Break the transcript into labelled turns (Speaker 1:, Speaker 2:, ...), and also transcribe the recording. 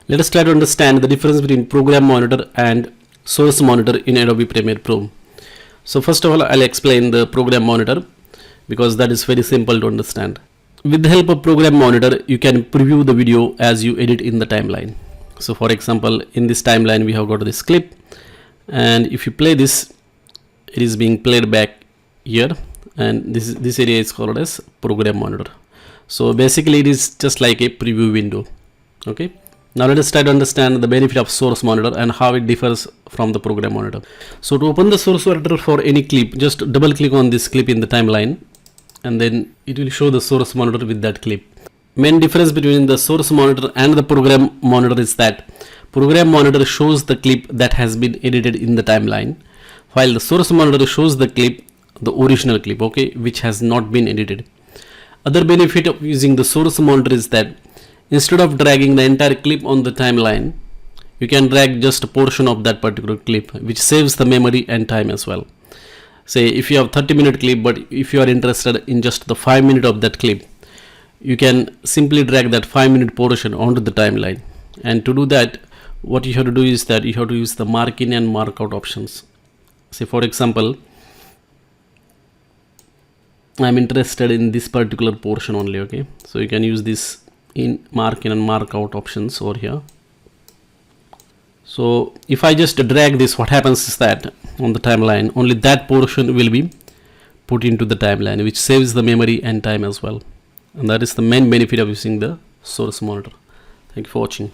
Speaker 1: Let us try to understand the difference between program monitor and source monitor in Adobe Premiere Pro. So first of all, I'll explain the program monitor because that is very simple to understand. With the help of program monitor, you can preview the video as you edit in the timeline. So for example, in this timeline, we have got this clip, and if you play this, it is being played back here, and this area is called as program monitor. So basically it is just like a preview window. Okay. Now let us try to understand the benefit of source monitor and how it differs from the program monitor. So to open the source monitor for any clip, just double click on this clip in the timeline, and then it will show the source monitor with that clip. Main difference between the source monitor and the program monitor is that program monitor shows the clip that has been edited in the timeline, while the source monitor shows the clip, the original clip, okay, which has not been edited. Other benefit of using the source monitor is that instead of dragging the entire clip on the timeline, you can drag just a portion of that particular clip, which saves the memory and time as well. Say if you have 30-minute clip, but if you are interested in just the 5-minute of that clip, you can simply drag that 5-minute portion onto the timeline. And to do that, what you have to do is that you have to use the mark in and mark out options. Say for example, I'm interested in this particular portion only, okay? So you can use this in mark in and mark out options over here. So if I just drag this, what happens is that on the timeline, only that portion will be put into the timeline, which saves the memory and time as well. And that is the main benefit of using the source monitor. Thank you for watching.